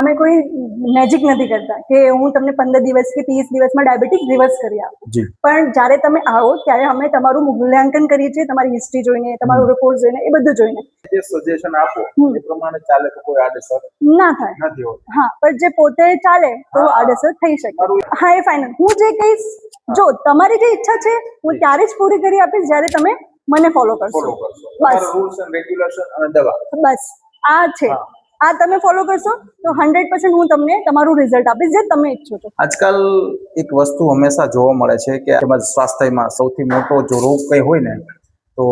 અમે કોઈ મેજિક નથી કરતા કે હું તમને 15 દિવસ કે 30 દિવસમાં ડાયાબિટીસ રિવર્સ કરી આપું, પણ જ્યારે તમે આવો ત્યારે અમે તમારું મૂલ્યાંકન કરીએ છીએ, તમારી હિસ્ટ્રી જોઈને, તમારો રિપોર્ટ જોઈને, એ બધું જોઈને જે સજેશન આપો એ પ્રમાણે ચાલે તો કોઈ આડઅસર ના થાય નથી હોતી. હા, પણ જે પોતે ચાલે તો આડઅસર થઈ શકે. હા, એ ફાઇનલ. હું જે કહીશ, જો તમારી જે ઈચ્છા છે હું ત્યારે જ પૂરી કરી આપીશ જ્યારે તમે મને ફોલો કરશો. બસ રૂલ્સ એન્ડ રેગ્યુલેશન અને દવા, બસ આ છે. આ તમે ફોલો કરશો તો 100% હું તમને તમારું રિઝલ્ટ આપીશ જે તમે ઈચ્છો છો. આજકાલ એક વસ્તુ હંમેશા જોવા મળે છે કે સ્વાસ્થ્યમાં સૌથી મોટો જો રોગ કઈ હોય ને તો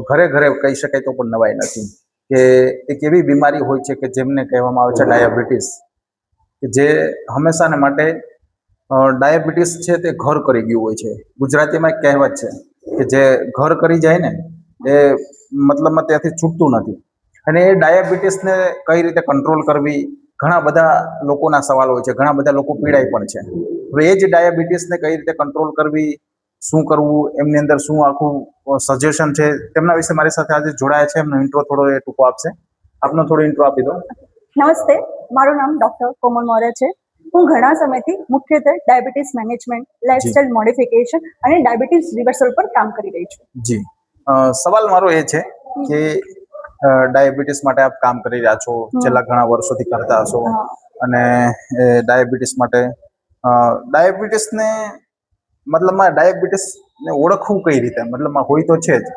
ઘરે ઘરે કહી શકાય તો પણ નવાઈ નથી કે એક એવી બીમારી હોય છે કે જેમને કહેવામાં આવે છે ડાયાબિટીસ, કે જે હંમેશાને માટે ડાયાબિટીસ છે તે ઘર કરી ગયું હોય છે. ગુજરાતીમાં એક કહેવત છે કે જે ઘર કરી જાય ને એ મતલબમાં ત્યાંથી છૂટતું નથી. અને એ ડાયાબિટીસને કઈ રીતે કંટ્રોલ કરવી, ઘણા બધા લોકોના સવાલ હોય છે, ઘણા બધા લોકો પીડાય પણ છે. હવે એ જ ડાયાબિટીસને કઈ રીતે કંટ્રોલ કરવી, શું કરવું, એમની અંદર શું આખું સજેશન છે, તેમના વિશે મારી સાથે આજે જોડાયા છે. એમનો ઇન્ટ્રો થોડો એ ટૂંકો આપશે. આપનો થોડો ઇન્ટ્રો આપી દો. નમસ્તે, મારું નામ ડોક્ટર કોમલ મૌર્ય છે. હું ઘણા સમયથી મુખ્યત્વે ડાયાબિટીસ મેનેજમેન્ટ, લાઇફસ્ટાઇલ મોડિફિકેશન અને ડાયાબિટીસ રિવર્સલ પર કામ કરી રહી છું. જી, સવાલ મારો એ છે કે ડાયાબિટીસ માટે આપ કામ કરી રહ્યા છો, છેલ્લા ઘણા વર્ષોથી કરતા હશો, અને ડાયાબિટીસ માટે ડાયાબિટીસને મતલબમાં ડાયાબિટીસને ઓળખવું કઈ રીતે, મતલબમાં હોય તો છે જ,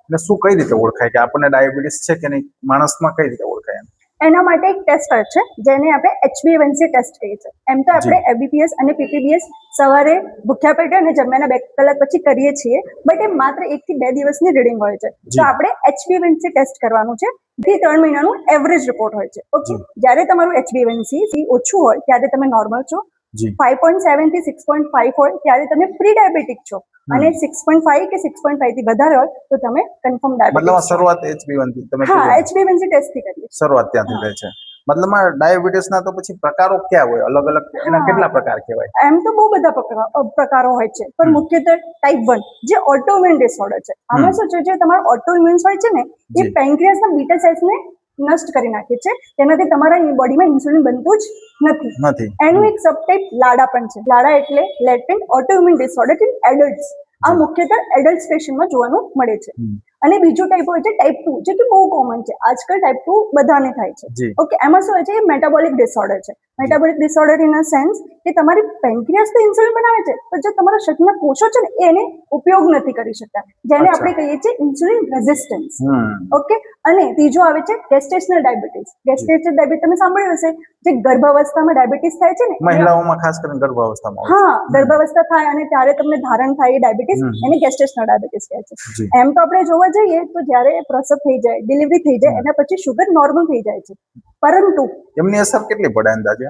એટલે શું કઈ રીતે ઓળખાય કે આપણને ડાયાબિટીસ છે કે નહીં, માણસમાં કઈ રીતે ઓળખાય? એના માટે એક ટેસ્ટ હોય છે જેને આપણે HbA1c ટેસ્ટ કહીએ છીએ. એમ તો આપણે એબીપીએસ અને પીપીબીએસ સવારે ભૂખ્યા પેટે અને જમ્યાના 2 કલાક પછી કરીએ છીએ, બટ એ માત્ર 1 થી 2 દિવસની રીડિંગ હોય છે. તો આપણે HbA1c ટેસ્ટ કરવાનું છે. 3 મહિનાનું એવરેજ રિપોર્ટ હોય છે. ઓકે, જ્યારે તમારું HbA1c ઓછું હોય ત્યારે તમે નોર્મલ છો, 5.7 થી 6.5 હોય ત્યારે તમે પ્રી ડાયાબિટીક છો, અને 6.5 કે 6.5 થી વધારે હોય તો તમે કન્ફર્મ ડાયાબિટીક. મતલબ શરૂઆત HbA1c તમે HbA1c ટેસ્ટ થી કરીએ. શરૂઆત ત્યાંથી થાય છે. મતલબમાં ડાયાબિટીસના તો પછી પ્રકારો ક્યાં હોય, અલગ અલગ એના કેટલા પ્રકાર કહેવાય? એમ તો બહુ બધા પ્રકારો હોય છે, પણ મુખ્યત્વે ટાઈપ 1 જે ઓટોઇમ્યુન ડિસઓર્ડર છે. આમાં શું છે, જે તમારો ઓટોઇમ્યુન્સ હોય છે ને એ પેન્ક્રિયાસના બીટા સેલ્સને નષ્ટ કરી નાખે છે. તેનાથી તમારા બોડીમાં ઇન્સ્યુલિન બનતું જ નથી. એનું એક સબટાઈપ લાડા પણ છે. લાડા એટલે લેટેન્ટ ઓટોઇમ્યુન ડિસઓર્ડર ઇન એડલ્ટ્સ. આ મુખ્યત્વે એડલ્ટ પેશન્ટમાં જોવાનું મળે છે. અને બીજું ટાઈપ હોય છે ટાઈપ 2, જે કે બહુ કોમન છે. આજકાલ ટાઈપ 2 બધાને થાય છે. ઓકે, એમાં શું હોય છે, એ મેટાબોલિક ડિસઓર્ડર છે. Metabolic disorder in a sense કે તમારી પેન્ક્રિયાસ તો ઇન્સ્યુલિન બનાવે છે, પણ જે તમારા શરીરના કોષો છે ને એને ઉપયોગ નથી કરી શકતા, જેને આપણે કહીએ છીએ ઇન્સ્યુલિન રેઝિસ્ટન્સ. ઓકે, અને ત્રીજો આવે છે ગેસ્ટેશનલ ડાયાબિટીસ. ગેસ્ટેશનલ ડાયાબિટીસ તમે સાંભળ્યું હશે, જે ગર્ભાવસ્થામાં ડાયાબિટીસ થાય છે ને, મહિલાઓમાં ખાસ કરીને ગર્ભાવસ્થામાં. હા, ગર્ભાવસ્થા થાય અને ત્યારે તમને ધારણ થાય એ ડાયાબિટીસ, એને ગેસ્ટેશનલ ડાયાબિટીસ કહે છે. એમ તો આપણે જોવા જઈએ તો જ્યારે પ્રસવ થઈ જાય, ડિલિવરી થઈ જાય, એના પછી શુગર નોર્મલ થઈ જાય છે, પરંતુ એમની અસર કેટલી પડે અંદાજે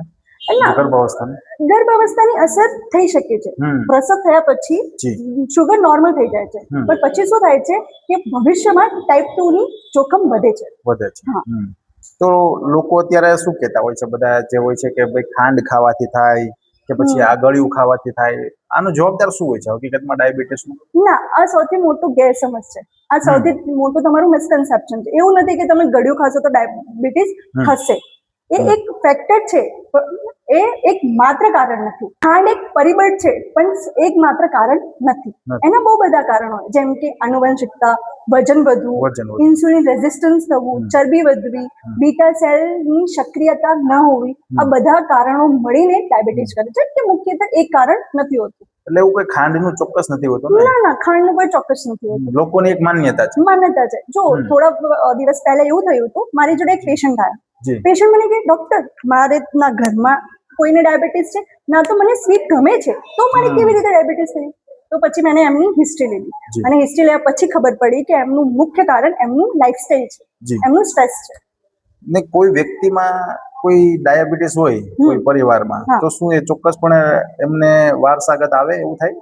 ગર્ભાવસ્થાની અસર થઈ શકે છે? પ્રસવ થયા પછી શુગર નોર્મલ થઈ જાય છે, પણ પછી શું થાય છે કે ભવિષ્યમાં ટાઈપ 2 ની જોખમ વધે છે. તો લોકો અત્યારે શું કહેતા હોય છે, બધા જે હોય છે કે ભાઈ ખાંડ ખાવાથી થાય કે પછી આ ગળ્યું ખાવાથી થાય, આનો જવાબદાર શું હોય છે હકીકતમાં ડાયાબિટીસનું? ના, આ સૌથી મોટું ગેરસમજ છે. આ સૌથી મોટું તમારું મિસકન્સેપ્શન છે. એવું નથી કે તમે ગળ્યું ખાશો તો ડાયાબિટીસ થશે. એ એક ફેક્ટર છે, એ એક માત્ર કારણ નથી. ખાંડ એક પરિબળ છે, પણ એક માત્ર કારણ નથી. એના બહુ બધા કારણો હોય, જેમ કે આનુવંશિકતા, વજન વધવું, ઇન્સ્યુલિન રેઝિસ્ટન્સ થવું, ચરબી વધવી, બીટા સેલની સક્રિયતા ન હોવી, આ બધા કારણો મળીને ડાયાબિટીસ કરે છે, કે મુખ્યત્વે એક કારણ નથી હોતું. એટલે એવું કોઈ ખાંડનું ચોક્કસ નથી હોતું? ના, ખાંડનું કોઈ ચોક્કસ નથી હોતું. લોકોની એક માન્યતા છે. જો થોડા દિવસ પહેલા એવું થયું હતું, મારી જોડે એક પેશન્ટ આવ્યા. પેશન્ટ મને કહે, ડોક્ટર, મારે ના ઘરમાં કોઈને ડાયાબિટીસ છે, ના તો મને સ્વીટ ગમે છે, તો મને કેવી રીતે ડાયાબિટીસ થઈ? તો પછી મેં એમની હિસ્ટ્રી લીધી, અને હિસ્ટ્રી લેવા પછી ખબર પડી કે એમનું મુખ્ય કારણ એમનું લાઈફસ્ટાઈલ છે, એમનું સ્ટ્રેસ છે. ને કોઈ વ્યક્તિમાં કોઈ ડાયાબિટીસ હોય કોઈ પરિવારમાં, તો શું એ ચોક્કસપણે એમને વારસાગત આવે એવું થાય?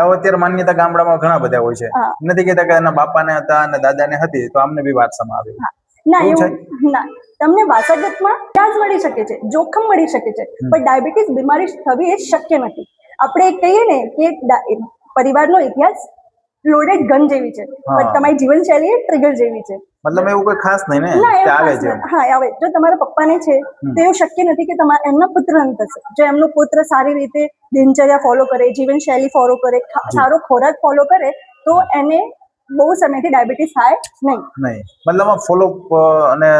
અત્યારે માન્યતા ગામડામાં ઘણા બધા હોય છે, નથી કહેતા કે એના બાપાને હતા અને દાદાને હતી તો આમને બી વારસામાં આવે. ના, એવું ના. તમને વારસાગતમાં ઇલાજ મળી શકે છે, જોખમ મળી શકે છે, પણ ડાયાબિટીસ બીમારી થવી એ શક્ય નથી. આપણે કહીએ ને કે પરિવારનો ઇતિહાસ લોડેડ ગન જેવી છે, પણ તમારી જીવનશૈલી ટ્રિગર જેવી છે. મતલબ એવું કોઈ ખાસ નહીં ને ના કે એવું આવે ખાસ છે નથી. હા આવે. જો તમારા પપ્પાને છે તો એવું શક્ય નથી કે તમારા એમના પુત્રને થશે. જો એમનો પુત્ર સારી રીતે દિનચર્યા ફોલો કરે, જીવનશૈલી ફોલો કરે, સારો ખોરાક ફોલો કરે તો એને બહુ સમયથી ડાયાબિટીસ થાય નહીં. મતલબ ફોલોઅપ અને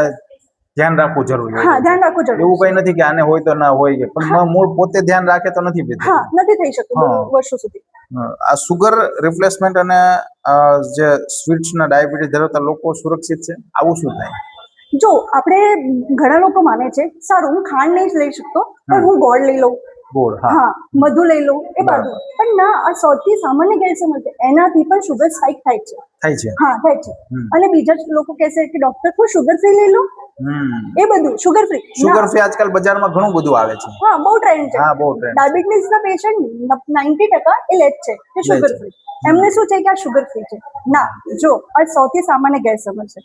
ધ્યાન રાખવું જરૂરી હા ધ્યાન રાખવું જરૂરી એવું કઈ નથી કે આને હોય તો ના હોય કે પણ મૂળ પોતે ધ્યાન રાખે તો નથી થતું. હા નથી થઈ શકતું બહુ વર્ષો સુધી. આ સુગર રિપ્લેસમેન્ટ અને જે સ્વીટ્સના ડાયાબિટીસ ધરાવતા લોકો સુરક્ષિત છે, આવું શું થાય? જો આપણે ઘણા લોકો માને છે સારું હું ખાંડ નહીં જ લઈ શકતો પણ હું ગોળ લઈ લઉં, ગોળ હા મધુ લઈ લઉં એ બધું, પણ ના આ સૌથી સામાન્ય ગેરસમજ છે. એનાથી પણ શુગર સ્પાઇક થાય છે. હા થાય છે. અને બીજા લોકો કહેશે કે ડોક્ટર હું શુગર ફ્રી લઈ લઉં, એ બધું શુગર ફ્રી આજકાલ બજારમાં ઘણું બધું આવે છે. હા બહુ ટ્રેન્ડ છે. હા બહુ ટ્રેન્ડ. ડાયાબિટીસ ના પેશન્ટ 90% એ લે છે કે શુગર ફ્રી. એમને શું છે કે આ શુગર ફ્રી છે. ના, જો આ સૌથી સામાન્ય ગેરસમજ છે.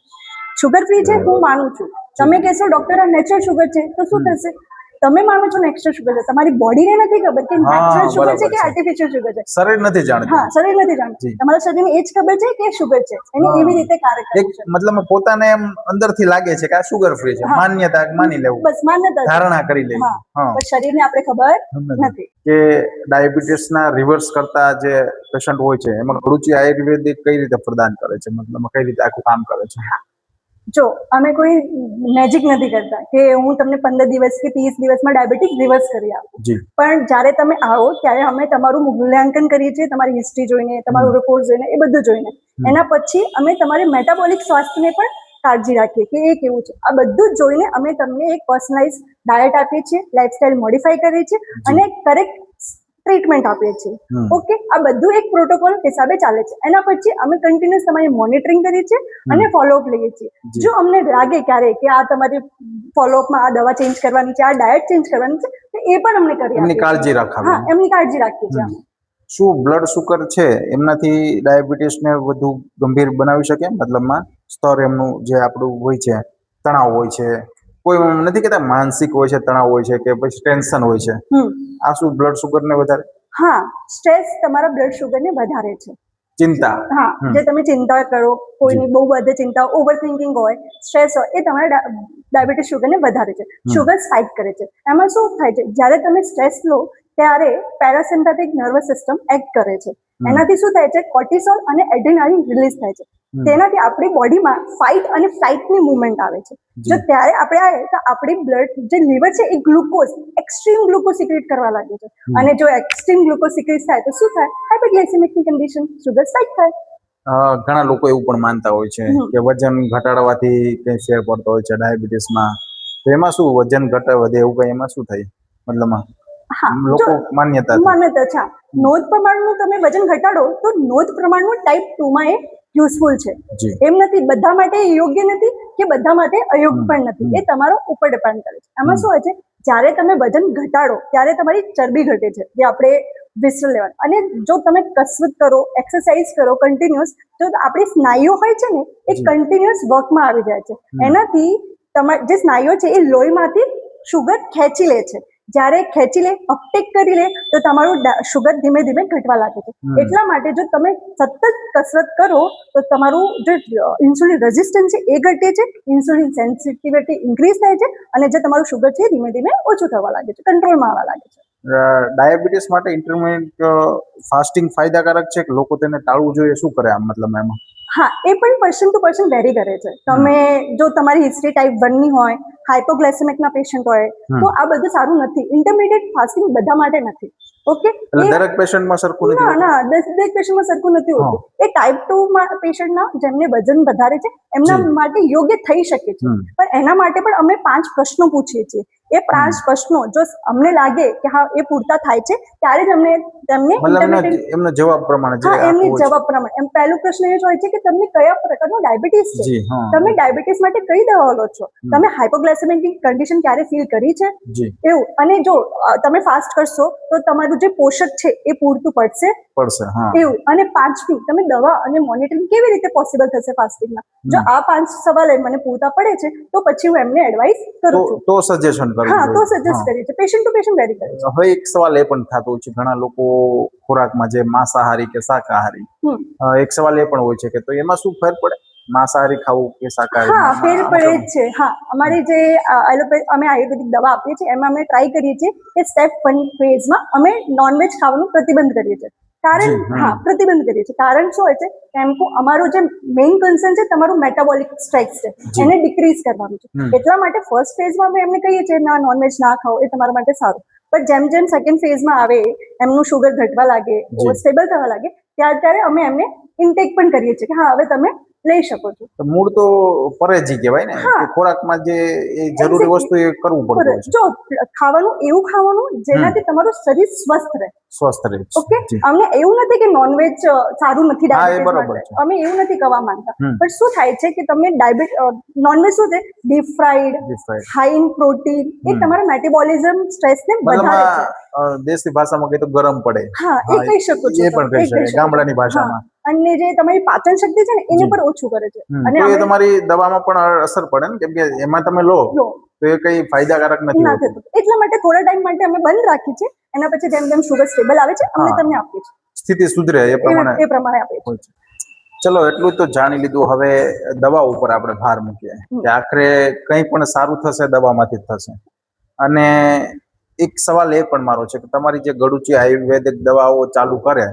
શુગર ફ્રી છે હું માનું છું. તમે કહેશો ડોક્ટર આ નેચરલ શુગર છે તો શું થશે? તમે માનો છો નેચરલ શુગર છે, તમારી બોડીને નથી ખબર કે નેચરલ શુગર છે કે આર્ટિફિશિયલ શુગર છે. શરીર નથી જાણતું. હા શરીર નથી જાણતું. તમારા શરીરને એ જ ખબર છે કે શુગર છે, એને એવી રીતે કાર્ય કરે છે. મતલબ પોતાને એમ અંદરથી લાગે છે કે આ શુગર ફ્રી છે, માન્યતા માની લેવું, બસ માન્યતા ધારણા કરી લેવી. પણ શરીરને આપણે ખબર નથી કે ડાયાબિટીસના રિવર્સ કરતા જે પેશન્ટ હોય છે એમાં રૂચિ આયુર્વેદિક કઈ રીતે પ્રદાન કરે છે, મતલબ કઈ રીતે આખું કામ કરે છે? જો અમે કોઈ મેજિક નથી કરતા કે હું તમને 15 દિવસ કે 30 દિવસમાં ડાયાબિટીસ રિવર્સ કરી આપું. પણ જ્યારે તમે આવો ત્યારે અમે તમારું મૂલ્યાંકન કરીએ છીએ, તમારી હિસ્ટ્રી જોઈને, તમારું રિપોર્ટ જોઈને, એ બધું જોઈને. એના પછી અમે તમારી મેટાબોલિક સ્વાસ્થ્યને પણ કાળજી રાખીએ કે એ કેવું છે. આ બધું જ જોઈને અમે તમને એક પર્સનલાઇઝ ડાયટ આપીએ છીએ, લાઇફસ્ટાઇલ મોડિફાઈ કરીએ છીએ અને કરેક્ટ ટ્રીટમેન્ટ આપીએ છીએ. ઓકે, આ બધું એક પ્રોટોકોલ હિસાબે ચાલે છે. એના પછી અમે કન્ટિન્યુઅસ તમારી મોનિટરિંગ કરીએ છીએ અને ફોલોઅપ લઈએ છીએ. જો અમને લાગે ક્યારે કે આ તમારી ફોલોઅપમાં આ દવા ચેન્જ કરવાની છે, આ ડાયટ ચેન્જ કરવાની છે, તો એ પણ અમને કરી એમની કાળજી રાખવી. હા એમની કાળજી રાખીએ છીએ. શું બ્લડ શુગર છે એમનાથી ડાયાબિટીસને વધુ ગંભીર બનાવી શકે? મતલબમાં સ્તર એમનું જે આપણું હોય છે, તણાવ હોય છે, કોઈ નથી કહેતા માનસિક હોય છે, તણાવ હોય છે કે પછી ટેન્શન હોય છે, આ શું બ્લડ શુગરને વધારે? હા સ્ટ્રેસ તમારા બ્લડ શુગરને વધારે છે. ચિંતા, હા જે તમે ચિંતા કરો, કોઈની બહુ બધી ચિંતા, ઓવર થિંકિંગ હોય, સ્ટ્રેસ હોય, એ તમારા ડાયાબિટીસ શુગરને વધારે છે. શુગર સ્પાઇક કરે છે. એમાં શું થાય છે, જ્યારે તમે સ્ટ્રેસ લો ત્યારે પેરાસિમ્પેથિક નર્વસ સિસ્ટમ એક્ટ કરે છે. એનાથી શું થાય છે, કોર્ટિસોલ અને એડ્રેનાલિન રિલીઝ થાય છે. તેનાથી આપણી બોડીમાં ફાઇટ અને ફ્લાઇટની મુવમેન્ટ આવે છે. જો ત્યારે આપણે આવે તો આપણી બ્લડ જે લીવર છે એ ગ્લુકોઝ, એક્સ્ટ્રીમ ગ્લુકોઝ સિક્રેટ કરવા લાગે છે. અને જો એક્સ્ટ્રીમ ગ્લુકોઝ સિક્રેટ થાય તો શું થાય, હાઇપરગ્લાયસેમિકની કન્ડિશન, શુગર સ્પાઇક થાય. ઘણા લોકો એવું પણ માનતા હોય છે કે વજન ઘટાડવાથી કઈ ફેર પડતો હોય છે ડાયાબિટીસમાં, તો એમાં શું વજન ઘટે વધે એવું કઈ એમાં શું થાય? મતલબમાં લોકો માન્યતા છે નોંધ પ્રમાણનું તમે વજન ઘટાડો તો નોંધ પ્રમાણનું ટાઈપ 2 માં એ યુઝફુલ છે. એમ નથી બધા માટે યોગ્ય નથી કે બધા માટે અયોગ્ય પણ નથી. એ તમારો ઉપર ડિપેન્ડ કરે છે. એમાં શું હોય છે, જ્યારે તમે વજન ઘટાડો ત્યારે તમારી ચરબી ઘટે છે, જે આપણે વિસરલ લેવલ. અને જો તમે કસરત કરો, એક્સરસાઇઝ કરો કન્ટિન્યુઅસ, તો આપણી સ્નાયુઓ હોય છે ને એ કન્ટિન્યુઅસ વર્કમાં આવી જાય છે. એનાથી તમારી જે સ્નાયુઓ છે એ લોહીમાંથી શુગર ખેંચી લે છે. જ્યારે ખેંચી લે, અપટેક કરી લે, તો તમારું શુગર ધીમે ધીમે ઘટવા લાગે છે. એટલા માટે જો તમે સતત કસરત કરો તો તમારું જે ઇન્સ્યુલિન રેઝિસ્ટન્સ છે એ ઘટે છે, ઇન્સ્યુલિન સેન્સિટિવિટી ઇન્ક્રીઝ થાય છે અને જે તમારું શુગર છે ધીમે ધીમે ઓછું થવા લાગે છે, કંટ્રોલમાં આવવા લાગે છે. ડાયાબિટીસ માટે ઇન્ટરમિટેન્ટ ફાસ્ટિંગ ફાયદાકારક છે કે લોકો તેને ટાળવું જોઈએ? શું કરે આમ મતલબ એમાં? હા એ પણ પર્સન ટુ પર્સન વેરી કરે છે. તમે જો તમારી હિસ્ટ્રી ટાઈપ 1 ની હોય, હાઇપોગ્લાયસેમિકના પેશન્ટ હોય તો આ બધું સારું નથી. ઇન્ટરમિડિયેટ ફાસ્ટિંગ બધા માટે નથી. ઓકે, દરેક પેશન્ટમાં સરખું નથી? ના, દરેક પેશન્ટમાં સરખું નથી હોતું. એ ટાઈપ 2 પેશન્ટના જેમને વજન વધારે છે એમના માટે યોગ્ય થઈ શકે છે. પણ એના માટે પણ અમે 5 પ્રશ્નો પૂછીએ છીએ. એ 5 પ્રશ્નો જો અમને લાગે કે હા એ પૂરતા થાય છે ત્યારે જ અમને તેમને એમનો જવાબ પ્રમાણે, એમની જવાબ પ્રમાણે. એમ પહેલો પ્રશ્ન એ જ હોય છે કે તમને કયા પ્રકારનું ડાયાબિટીસ છે, તમે ડાયાબિટીસ માટે કઈ દવાઓ લો છો, તમે હાઇપોગ્લાયસેમિકની કન્ડિશન ક્યારે ફીલ કરી છે, એવું. અને જો તમે ફાસ્ટ કરશો તો તમારું જે પોષક છે એ પૂરતું પડશે એવું. અને 5મી, તમે દવા અને મોનિટરિંગ કેવી રીતે પોસિબલ થશે ફાસ્ટિંગમાં? જો આ 5 સવાલ મને પૂરતા પડે છે તો પછી હું એમને એડવાઇસ કરું છું, તો સજેશન કરું. હા, તો સજેસ્ટ કરીએ છીએ. પેશન્ટ ટુ પેશન્ટ વેરી કરે છે. હવે એક સવાલ એ પણ થતો હોય છે ઘણા લોકો ખોરાકમાં, જે માંસાહારી કે શાકાહારી, એક સવાલ એ પણ હોય છે કે તો એમાં શું ફેર પડે? માંસાહારી ખાવું કે શાકાહારી? હા, ફેર પડે જ છે. હા, અમારી જે અમે આયુર્વેદિક દવા આપીએ છીએ એમાં અમે ટ્રાય કરીએ છીએ કે સ્ટેપ 1 ફેઝમાં અમે નોનવેજ ખાવાનું પ્રતિબંધ કરીએ છીએ. કારણ હા, પ્રતિબંધ કરીએ છીએ. કારણ શું હોય છે? કેમ કે અમારું જે મેઇન કન્સર્ન છે તમારું મેટાબોલિક સ્ટ્રેસ છે એને ડિક્રીઝ કરવાનું છે. એટલા માટે ફર્સ્ટ ફેઝમાં અમે એમને કહીએ છીએ ના નોનવેજ ના ખાઓ, એ તમારા માટે સારું. પણ જેમ જેમ સેકન્ડ ફેઝમાં આવે, એમનું શુગર ઘટવા લાગે, સ્ટેબલ થવા લાગે, ત્યારે અમે એમને ઇન્ટેક પણ કરીએ છીએ કે હા હવે તમે લઈ શકો છો. તો મૂળ તો પરેજી કહેવાય ને, કે ખોરાકમાં જે એ જરૂરી વસ્તુ એ કરવું પડતું હોય છે. જો ખાવાનું એવું ખાવાનું જેનાથી તમારું શરીર સ્વસ્થ રહે. ઓકે, અમને એવું નથી કે નોનવેજ સારું નથી ડાયાબિટીસ માટે, અમે એવું નથી કહેવા માંગતા. પણ શું થાય છે કે તમને નોનવેજ શું છે? Deep fried, high in protein, એ તમારા મેટાબોલિઝમ સ્ટ્રેસને વધારે છે. દેશી ભાષામાં કહે તો ગરમ પડે. હા, એ કહી શકો છો. એ પણ કહી શકાય ગામડાની ભાષામાં. અને જે તમારી પાચન શક્તિ છે ને એને પણ ઓછું કરે છે. અને એ તમારી દવામાં પણ અસર પડે ને, કેમ કે એમાં તમે લો તો એ કઈ ફાયદાકારક નથી હોતું. એટલા માટે થોડા ટાઈમ માટે અમે બંધ રાખી છે. એના પછી જેમ જેમ શુગર સ્ટેબલ આવે છે અમે તમને આપીએ છીએ. સ્થિતિ સુધરે એ પ્રમાણે આપીએ છીએ. ચલો, એટલું તો જાણી લીધું. હવે દવા ઉપર આપણે ભાર મૂકીએ કે આખરે કંઈ પણ સારું થશે દવામાંથી જ થશે. અને એક સવાલ એ પણ મારો છે કે તમારી જે ગળુચી આયુર્વેદિક દવાઓ ચાલુ કરે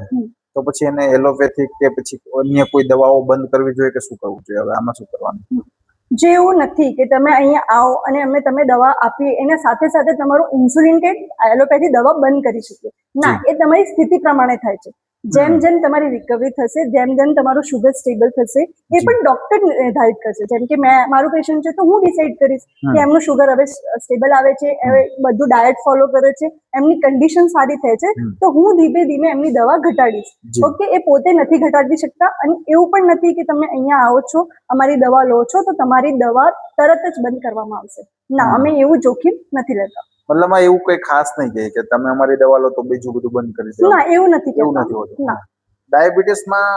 તો પછી એને એલોપેથિક કે પછી અન્ય કોઈ દવાઓ બંધ કરવી જોઈએ કે શું કરવું જોઈએ? હવે આમાં શું કરવાનું? જે એવું નથી કે તમે અહીંયા આવો અને અમે તમે દવા આપીએ એના સાથે સાથે તમારું ઇન્સ્યુલિન કે એલોપેથી દવા બંધ કરી શકીએ. ના, એ તમારી સ્થિતિ પ્રમાણે થાય છે. જેમ જેમ તમારી રિકવરી થશે, જેમ જેમ તમારું શુગર સ્ટેબલ થશે, એ પણ ડોક્ટર નિર્ધારિત કરશે. જેમ કે મારું પેશન્ટ છે તો હું ડિસાઇડ કરીશ કે એમનું શુગર હવે સ્ટેબલ આવે છે, બધું ડાયટ ફોલો કરે છે, એમની કન્ડિશન સારી થાય છે, તો હું ધીમે ધીમે એમની દવા ઘટાડીશ. ઓકે, એ પોતે નથી ઘટાડી શકતા. અને એવું પણ નથી કે તમે અહીંયા આવો છો, અમારી દવા લો છો તો તમારી દવા તરત જ બંધ કરવામાં આવશે. ના, અમે એવું જોખમ નથી લેતા. મતલબ એવું કઈ ખાસ નહીં કે તમે અમારી દવા લો તો બીજું બધું બંધ કરી દો. ના, એવું નથી હોતું. ડાયાબિટીસમાં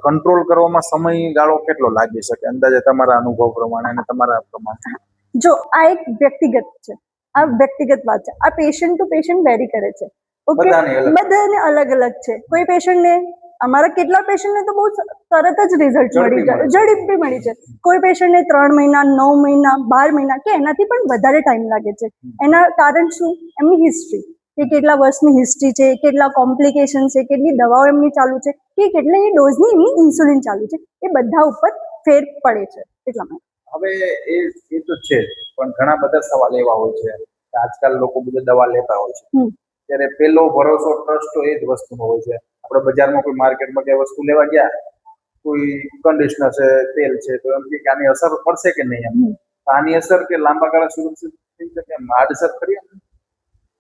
કંટ્રોલ કરવામાં સમયગાળો કેટલો લાગી શકે અંદાજે તમારા અનુભવ પ્રમાણે અને તમારા પ્રમાણે? જો આ એક વ્યક્તિગત છે, આ વ્યક્તિગત વાત છે. આ પેશન્ટ ટુ પેશન્ટ વેરી કરે છે. ઓકે, બધાને અલગ અલગ છે. કોઈ પેશન્ટને અમારા કેટલા પેશન્ટને તો બહુ તરત જ રિઝલ્ટ મળી જાય, ઝડપથી મળી છે. કોઈ પેશન્ટને 3 મહિના, 9 મહિના, 12 મહિના કે એનાથી પણ વધારે ટાઈમ લાગે છે. એના કારણ શું? એમની હિસ્ટ્રી, કે કેટલા વર્ષની હિસ્ટ્રી છે, કેટલા કોમ્પ્લિકેશન છે, કેટલી દવાઓ એમની ચાલુ છે, કે કેટલી ડોઝની એમની ઇન્સ્યુલિન ચાલુ છે, એ બધા ઉપર ફેર પડે છે. એટલા માટે હવે એ તો છે, પણ ઘણા બધા સવાલ એવા હોય છે કે આજકાલ લોકો બધા દવા લેતા હોય છે ત્યારે પેલો ભરોસો ટ્રસ્ટ તો એ જ વસ્તુનો હોય છે. આપણે બજારમાં કોઈ માર્કેટમાં કઈ વસ્તુ લેવા ગયા, કોઈ કન્ડિશનર છે, તેલ છે, તો એમ કે આની અસર પડશે કે નહીં, એમ આની અસર કે લાંબા ગાળે સુરક્ષિત થઈ શકે, એમ આડઅસર ખરી?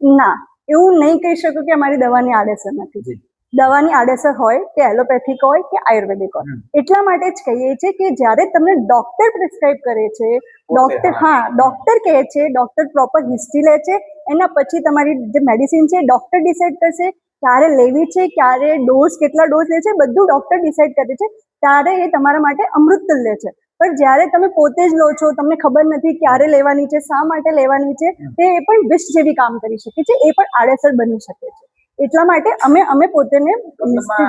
ના, એવું નહીં કહી શકું કે અમારી દવાની આડઅસર નથી. દવાની આડઅસર હોય કે એલોપેથિક હોય કે આયુર્વેદિક હોય, એટલા માટે જ કહીએ છીએ કે જ્યારે તમને ડોક્ટર પ્રિસ્ક્રાઇબ કરે છે, ડોક્ટર કહે છે, ડોક્ટર પ્રોપર હિસ્ટ્રી લે છે, એના પછી તમારી જે મેડિસિન છે ડોક્ટર ડિસાઇડ કરશે ક્યારે લેવી છે, ક્યારે ડોઝ, કેટલા ડોઝ લે છે, બધું ડોક્ટર ડિસાઇડ કરે છે. ત્યારે એ તમારા માટે અમૃત લે છે. પણ જ્યારે તમે પોતે જ લો છો, તમને ખબર નથી ક્યારે લેવાની છે, શા માટે લેવાની છે, તે એ પણ વિષ જેવી કામ કરી શકે છે, એ પણ આડઅસર બની શકે છે. એટલા માટે અમે પોતેને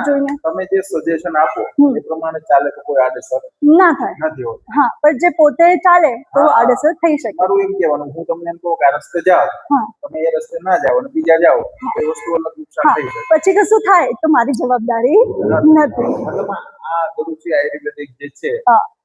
જોઈને તમે જે સજેશન આપો એ પ્રમાણે ચાલે તો કોઈ આડઅસર ના થાય નથી હોતી. હા, પણ જે પોતે ચાલે તો આડઅસર થઈ શકે. મારું એમ કહેવાનું, હું તમને એમ કહું કે આ રસ્તે જાઓ, તમે એ રસ્તે ના જાઓ અને બીજા જાઓ, એ વસ્તુ અલગ નુકસાન થઈ શકે. પછી કશું થાય તો મારી જવાબદારી નથી. મતલબ આ ગળુચી આયુર્વેદિક જે છે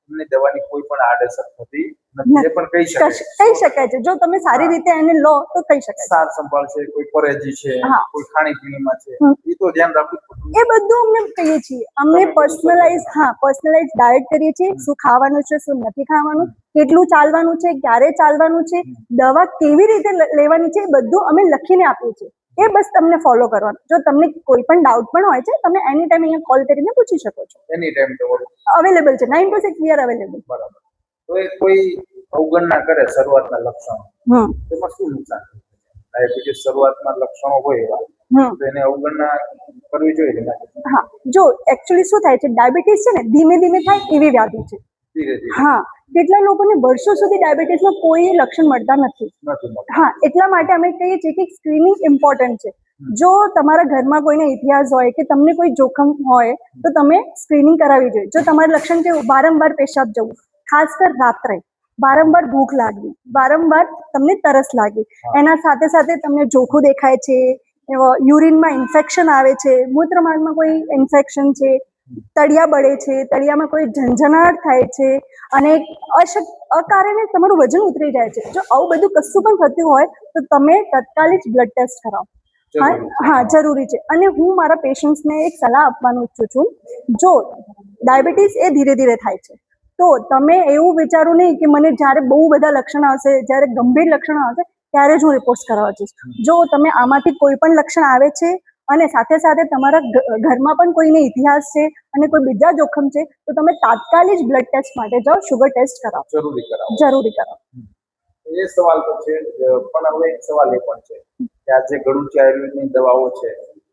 એમની દવાની કોઈ પણ આડઅસર થતી નથી, એ પણ કહી શકાય છે. જો તમે સારી રીતે એને લો તો કહી શકાય. સાર સંભાળ છે, કોઈ પરેજી છે, કોઈ ખાણીપીણીમાં છે, એ તો ધ્યાન રાખવું પડે. એ બધું અમને કહીએ છીએ. અમને પર્સનલાઇઝ ડાયટ કરીએ છીએ. શું ખાવાનું છે, શું નથી ખાવાનું, કેટલું ચાલવાનું છે, ક્યારે ચાલવાનું છે, દવા કેવી રીતે લેવાની છે, એ બધું અમે લખીને આપીએ છીએ. એ બસ તમને ફોલો કરવાનું. જો તમને કોઈ પણ ડાઉટ પણ હોય છે, તમે એની ટાઈમ અહીંયા કોલ કરીને પૂછી શકો છો. એની ટાઈમ તમારું અવેલેબલ છે. 9 to 6 વી આર અવેલેબલ. બરાબર. તો એ કોઈ અવગણના કરે શરૂઆતના લક્ષણો, એમાં શું નુકસાન? ડાયાબિટીસ શરૂઆતમાં લક્ષણો હોય એવા તો એને અવગણના કરવી જોઈએ. હા, જો એકચ્યુઅલી શું થાય છે, ડાયાબિટીસ છે ને ધીમે ધીમે થાય એવી વ્યાધિ છે. હા, કેટલા લોકોને વર્ષો સુધી ડાયાબિટીસમાં કોઈ લક્ષણ મળતા નથી. હા, એટલા માટે અમે કહીએ છીએ કે સ્ક્રીનિંગ ઇમ્પોર્ટન્ટ છે. જો તમારા ઘરમાં કોઈને ઇતિહાસ હોય કે તમને કોઈ જોખમ હોય તો તમે સ્ક્રીનિંગ કરાવવી જોઈએ. જો તમારું લક્ષણ કે વારંવાર પેશાબ જવું, ખાસ કર રાત્રે, વારંવાર ભૂખ લાગવી, વારંવાર તમને તરસ લાગી, એના સાથે સાથે તમને જોખું દેખાય છે, યુરિનમાં ઇન્ફેક્શન આવે છે, મૂત્રમાર્ગમાં કોઈ ઇન્ફેક્શન છે, તળિયા બળે છે, તળિયામાં કોઈ ઝંઝનાટ થાય છે અને અકારણે તમારું વજન ઉતરી જાય છે. જો આવું બધું કશું પણ થતું હોય તો તમે તત્કાલિક બ્લડ ટેસ્ટ કરાવો. હા, જરૂરી છે. અને હું મારા પેશન્ટ્સને એક સલાહ આપવાનું ઈચ્છું છું. જો ડાયાબિટીસ એ ધીરે ધીરે થાય છે તો તમે એવું વિચારો નહીં કે મને જ્યારે બહુ બધા લક્ષણ આવશે, જ્યારે ગંભીર લક્ષણ આવશે ત્યારે જ હું રિપોર્ટ કરાવવા જઈશ. જો તમે આમાંથી કોઈ પણ લક્ષણ આવે છે અને સાથે સાથે તમારા ઘરમાં પણ કોઈને ઇતિહાસ છે અને કોઈ બીજા જોખમ છે તો તમે તાત્કાલિક બ્લડ ટેસ્ટ માટે જાઓ, શુગર ટેસ્ટ કરાવો. જરૂરી કરાવો. એ સવાલ તો છે, પણ હવે એક સવાલ એ પણ છે કે આ જે ગળુચી આયુર્વેદની દવાઓ છે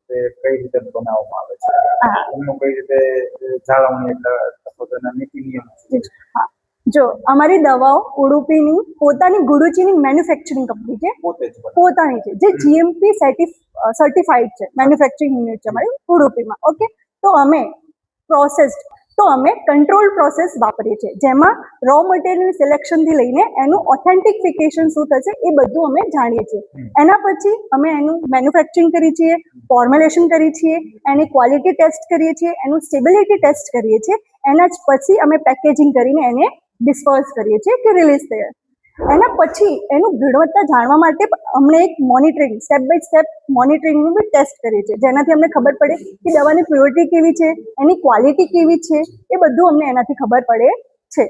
તે કઈ રીતે બનાવવામાં આવે છે, એમનું કઈ રીતે જાળવણી અથવા તેના નીતિ નિયમ છે? હા, જો અમારી દવાઓ ઉડુપીની પોતાની ગુરુચીની મેન્યુફેક્ચરિંગ કંપની છે, પોતાની છે, જે GMP સર્ટિફાઈડ છે, મેન્યુફેક્ચરિંગ યુનિટ છે અમારી ઉડુપીમાં. ઓકે, તો અમે કંટ્રોલ પ્રોસેસ વાપરીએ છીએ, જેમાં રો મટીરિયલ સિલેક્શનથી લઈને એનું ઓથેન્ટિફિકેશન શું થશે એ બધું અમે જાણીએ છીએ. એના પછી અમે એનું મેન્યુફેક્ચરિંગ કરીએ છીએ, ફોર્મ્યુલેશન કરીએ છીએ, એની ક્વોલિટી ટેસ્ટ કરીએ છીએ, એનું સ્ટેબિલિટી ટેસ્ટ કરીએ છીએ. એના જ પછી અમે પેકેજિંગ કરીને એને ડિસ્પર્સ કરીએ છીએ કે રિલીઝ થઈએ. એના પછી એનું ગુણવત્તા જાણવા માટે અમને એક મોનિટરિંગ, સ્ટેપ બાય સ્ટેપ મોનિટરિંગનું બી ટેસ્ટ કરીએ છીએ, જેનાથી અમને ખબર પડે કે દવાની પ્યોરિટી કેવી છે, એની ક્વોલિટી કેવી છે, એ બધું અમને એનાથી ખબર પડે છે.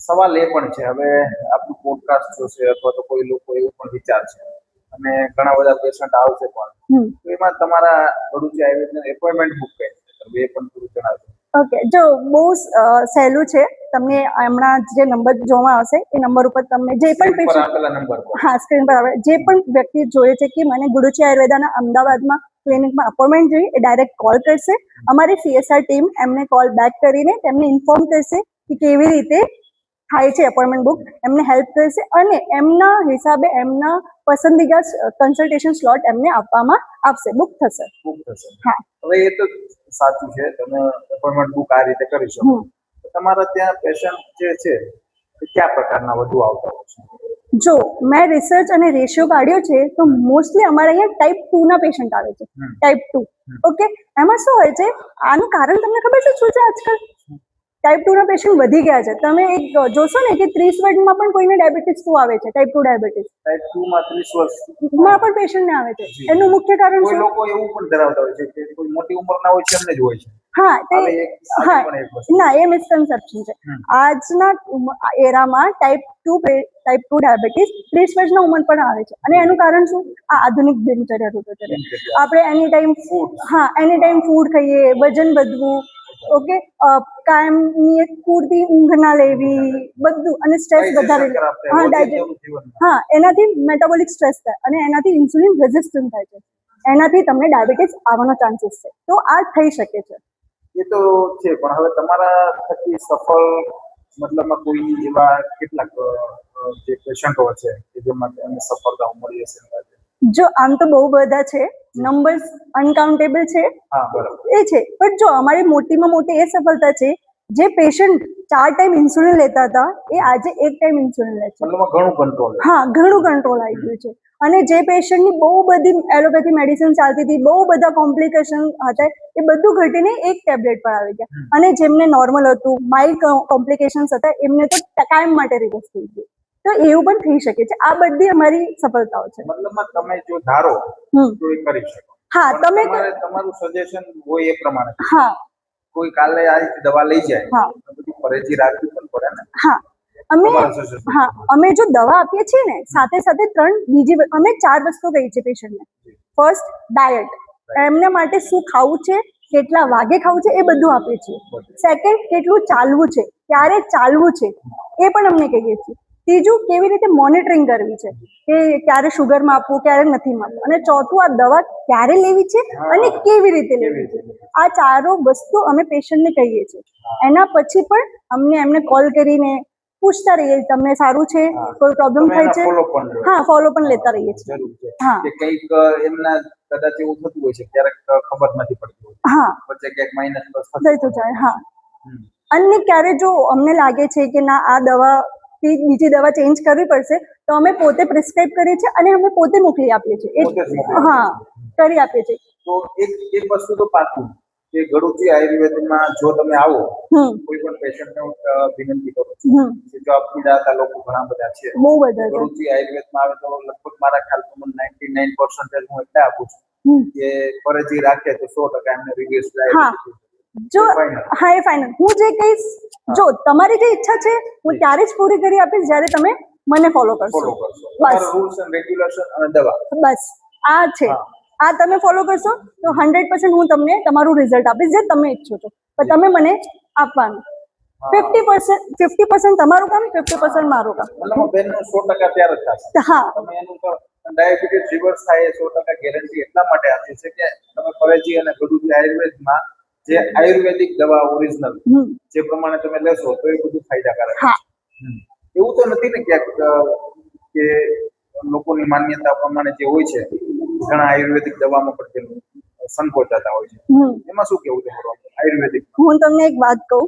સવાલ એ પણ છે, હવે આપણું પોડકાસ્ટ જોશે અથવા તો કોઈ લોકો એવું પણ વિચારશે અને ઘણા બધા પેશન્ટ આવશે પણ, તો એમાં તમારા ગળુચી આયુર્વેદનું એપોઇન્ટમેન્ટ બુક કઈ રીતે, એ પણ થોડું જણાવજો. ઓકે, જો બહુ સહેલું છે. તમને હમણાં જે નંબર જોવા આવશે એ નંબર ઉપર તમને જે પણ પેશન્ટ, હા, સ્ક્રીન પર આવે, જે પણ વ્યક્તિ જોઈએ છે કે મને ગળુચી આયુર્વેદાના અમદાવાદમાં ક્લિનિકમાં અપોઇન્ટમેન્ટ જોઈએ, એ ડાયરેક્ટ કોલ કરશે. અમારી CSR ટીમ એમને કોલ બેક કરીને તેમને ઇન્ફોર્મ કરશે કે કેવી રીતે થાય છે એપોઇન્ટમેન્ટ બુક, એમને હેલ્પ કરશે અને એમના હિસાબે એમના પસંદીદા કન્સલ્ટેશન સ્લોટ એમને આપવામાં આવશે, બુક થશે. હા, હવે એ તો સાચું છે, તમે એપોઇન્ટમેન્ટ બુક આ રીતે કરી શકો. તમારા ત્યાં પેશન્ટ જે છે એ કયા પ્રકારના વધુ આવતા હોય છે? જો મેં રિસર્ચ અને રેશિયો કાઢ્યો છે તો મોસ્ટલી અમારા અહીંયા ટાઈપ 2 ના પેશન્ટ આવે છે. ટાઈપ 2. ઓકે, એમાં શું હોય છે, આનું કારણ તમને ખબર છે શું છે? આજકાલ ટાઈપ 2 ના પેશન્ટ વધી ગયા છે. તમે એક જોશો ને કે 30 વર્ષમાં પણ કોઈને ડાયાબિટીસ શું આવે છે, ટાઈપ 2 ડાયાબિટીસ. ટાઈપ 2 માં 30 વર્ષમાં પણ પેશન્ટને આવે છે. એનું મુખ્ય કારણ કોઈ લોકો એવું પણ ધરાવતા હોય છે કે કોઈ મોટી ઉંમરના હોય છે એમને જ હોય છે. હા, ના, એ મિસકન્સેપ્શન છે. આજના એરામાં ટાઈપ 2 ડાયાબિટીસ 30 વર્ષના ઉંમર પણ આવે છે અને એનું કારણ શું? આ આધુનિક દિનચર્યા રૂટો છે. આપણે એની ટાઈમ ફૂડ ખાઈએ, વજન વધવું, ઓકે, કાયમની એક પૂરતી ઊંઘ ના લેવી, બધું, અને સ્ટ્રેસ વધારે, હા, એનાથી મેટાબોલિક સ્ટ્રેસ થાય અને એનાથી ઇન્સ્યુલિન રેઝિસ્ટન્ટ થાય છે. એનાથી તમને ડાયાબિટીસ આવવાનો ચાન્સીસ છે. તો આ થઈ શકે છે. એ તો છે, પણ હવે તમારા થકી સફળ મતલબમાં કોઈ એવા કેટલાક જે પેશન્ટો છે કે જેમાં એમને સફળતા મળી હશે? જો આમ તો બહુ બધા છે, નંબર્સ અનકાઉન્ટેબલ છે, એ છે, પણ જો અમારી મોટીમાં મોટી એ સફળતા છે, જે પેશન્ટ 4 ટાઈમ ઇન્સ્યુલિન લેતા હતા એ આજે 1 ટાઈમ ઇન્સ્યુલિન લે છે. ઘણું કંટ્રોલ. હા, ઘણું કંટ્રોલ આવી ગયું છે. અને જે પેશન્ટની બહુ બધી એલોપેથી મેડિસિન ચાલતી હતી, બહુ બધા કોમ્પ્લિકેશન હતા, એ બધું ઘટીને 1 ટેબ્લેટ પર આવી ગયા. અને જેમને નોર્મલ હતું, માઇલ્ડ કોમ્પ્લિકેશન્સ હતા, એમને તો કાયમ માટે રિવર્સ થઈ ગયું. તો એવું પણ થઈ શકે છે. આ બધી અમારી સફળતાઓ છે. મતલબમાં તમે જો ધારો તો એ કરી શકો. હા, તમે તમારું સજેશન હોય એ પ્રમાણે. હા, કોઈ કાલે આ દવા લઈ જાય તો બધી પરેજી રાખવી પણ પડે ને. હા, અમે જો દવા આપીએ છીએ ને, સાથે સાથે 4 વસ્તુ કહીએ છીએ પેશન્ટને. ફર્સ્ટ, ડાયટ, એમના માટે શું ખાવું છે, કેટલા વાગે ખાવું છે, એ બધું આપીએ છીએ. સેકન્ડ, કેટલું ચાલવું છે, ક્યારે ચાલવું છે, એ પણ અમને કહીએ છીએ. ત્રીજું, કેવી રીતે મોનિટરિંગ કરવી છે, કે ક્યારે શુગર માપવું, ક્યારે નથી માપવું. અને ચોથું, આ દવા ક્યારે લેવી છે અને કેવી રીતે લેવી છે. આ 4 વસ્તુ અમે પેશન્ટને કહીએ છીએ. એના પછી પણ એમને કોલ કરીને પૂછતા રહીએ તમને સારું છે, હા. કોઈ પ્રોબ્લેમ તમે થાય એના છે, ફોલો પણ લો. હા ફોલો પણ લેતા રહીએ છીએ. જરૂર છે હા. કે કંઈક એમના કદાચ એવું થતું હોય છે ક્યારેક ખબર નથી પડતી હોય, હા વચ્ચે ક્યાંક માઇનસ પ્લસ જતું જાય. હા હમ. અને ક્યારે જો અમને લાગે છે કે ના આ દવાથી બીજી દવા ચેન્જ કરવી પડશે તો અમે પોતે પ્રિસ્ક્રાઇબ કરીએ છીએ અને અમે પોતે મોકલી આપીએ છીએ. પોતે જ મોકલી હા કરી આપીએ છીએ. તો એક વસ્તુ તો પાકું કે ગળુચી આયુર્વેદમાં જો તમે આવો, કોઈ પણ પેશન્ટને વિનંતી કરું છું કે જો આપ પીડાતા લોકો ઘણા બધા છે, બહુ બધા છે. ગળુચી આયુર્વેદમાં આવે તો લગભગ મારા ખ્યાલથી 99% હું એટલે આપું છું કે ફરજી રાખે તો 100% એમને રિવ્યુઝ હા થાય. જો હા એ ફાઇનલ. હું જે કહીશ, જો તમારી જે ઈચ્છા છે હું ત્યારે જ પૂરી કરી આપીશ જ્યારે તમે મને ફોલો કરશો. બસ રૂલ્સ એન્ડ રેગ્યુલેશન અને દવા બસ આ છે. આ તમે ફોલો કરશો તો 100% હું તમને તમારું રિઝલ્ટ આપીશ જે તમે ઈચ્છો છો, પણ તમે મને આપવાનું. 50% તમારું કામ, 50% મારું કામ. મતલબ બેનનું 100% ત્યારે જ થશે. હા તમે એનું તો ડાયાબિટીસ રિવર્સ થાય એ 100% ગેરંટી એટલા માટે આપી છે કે તમે ફરજી અને ગળુચી આયુર્વેદમાં જે આયુર્વેદિક દવા ઓરિજિનલ જે પ્રમાણે તમે લેશો તો એ બધું ફાયદાકારક છે. એવું તો નથી ને ક્યાંક કે લોકોની માન્યતા પ્રમાણે જે હોય છે ઘણા આયુર્વેદિક દવામાં પણ સંકોચાતા હોય છે, એમાં શું કેવું તમારું આયુર્વેદિક? હું તમને એક વાત કહું,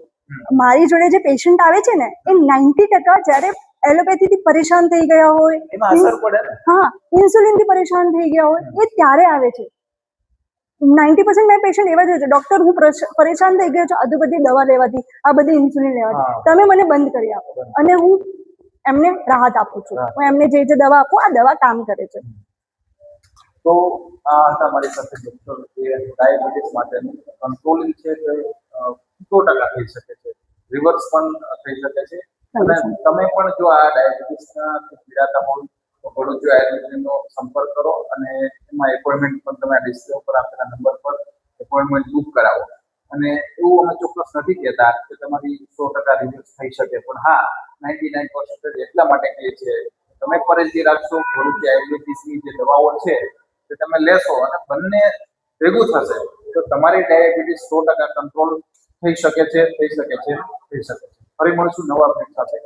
મારી જોડે જે પેશન્ટ આવે છે ને એ 90% જ્યારે એલોપેથી થી પરેશાન થઈ ગયા હોય, એમાં અસર પડે ને. હા ઇન્સ્યુલિન થી પરેશાન થઈ ગયા હોય એ ત્યારે આવે છે. 90% મેં પેશન્ટ એવા જ હોય છે, ડોક્ટર હું પરેશાન થઈ ગયો છું આ બધી દવા લેવાથી, આ બધી ઇન્સ્યુલિન લેવાથી, તમે મને બંધ કરી આપો અને હું એમને રાહત આપું છું. હું એમને જે દવા આપું આ દવા કામ કરે છે. તો આ હતા મારી સાથે ડોક્ટર જે ડાયાબિટીસ માટેનું કંટ્રોલિંગ છે તે 100% થઈ શકે છે, રિવર્સ પણ થઈ શકે છે. અને તમે પણ જો આ ડાયાબિટીસના પીડાતા હોય તો ગળુચી આયુર્વેદનો સંપર્ક કરો અને એમાં એપોઇન્ટમેન્ટ પણ તમે ડિસ્પ્લે ઉપર આપેલા નંબર પર એપોઇન્ટમેન્ટ બુક કરાવો. અને એવું અમે ચોક્કસ નથી કહેતા કે તમારી 100% રિઝલ્ટ થઈ શકે, પણ હા 99% એટલા માટે કહીએ છીએ તમે પરેજી રાખશો, ગળુચી આયુર્વેદિકની જે દવાઓ છે તે તમે લેશો અને બંને ભેગું થશે તો તમારી ડાયાબિટીસ 100% કંટ્રોલ થઈ શકે છે. ફરી મળશું નવા અપડેટ સાથે.